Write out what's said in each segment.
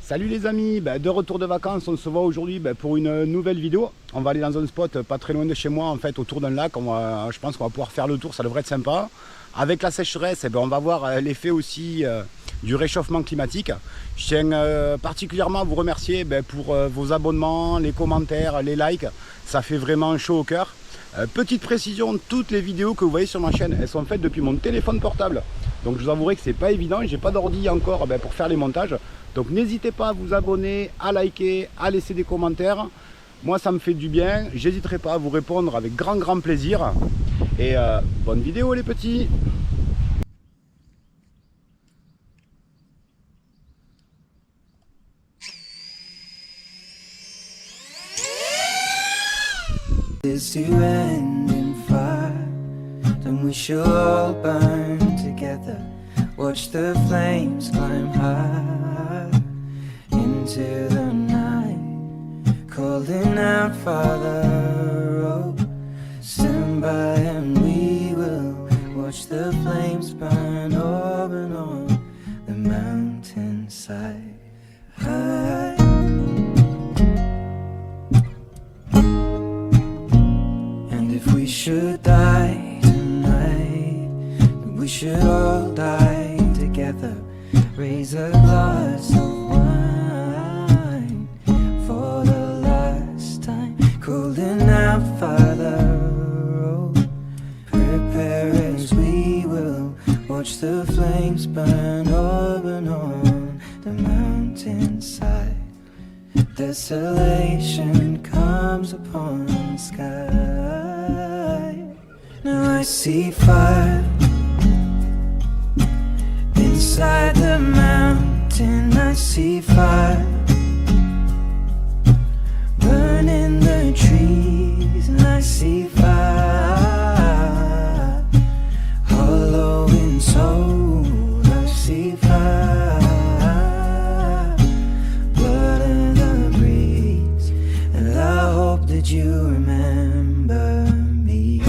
Salut les amis, de retour de vacances, on se voit aujourd'hui pour une nouvelle vidéo. On va aller dans un spot pas très loin de chez moi, en fait, autour d'un lac. Je pense qu'on va pouvoir faire le tour, ça devrait être sympa. Avec la sécheresse, on va voir l'effet aussi du réchauffement climatique. Je tiens particulièrement à vous remercier pour vos abonnements, les commentaires, les likes. Ça fait vraiment chaud au cœur. Petite précision, toutes les vidéos que vous voyez sur ma chaîne, elles sont faites depuis mon téléphone portable. Donc je vous avouerai que c'est pas évident, j'ai pas d'ordi encore pour faire les montages. Donc n'hésitez pas à vous abonner, à liker, à laisser des commentaires. Moi ça me fait du bien, j'hésiterai pas à vous répondre avec grand plaisir. Et bonne vidéo les petits. To end in fire, then we shall all burn together. Watch the flames climb high into the night, calling out, Father, oh, stand by and we will watch the flames burn open on the mountainside. If we should die tonight, we should all die together. Raise a glass of wine for the last time, calling out, Father, oh, prepare as we will watch the flames burn open on the mountainside. Desolation comes upon the sky. Now I see fire inside the mountain. I see fire burning the trees, and I see fire hollow in soul. I see fire, blood in the breeze, and I hope that you remember me.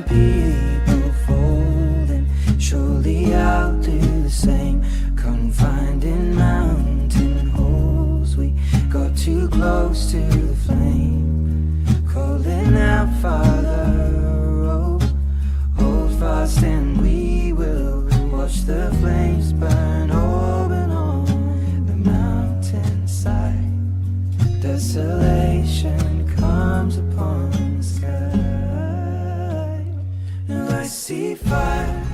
People folding, surely I'll do the same. Confined in mountain holes, we got too close to the flame, calling out, Father, oh, hold fast and we will watch the flames burn open on the mountainside. Desolation comes upon the sky. I see fire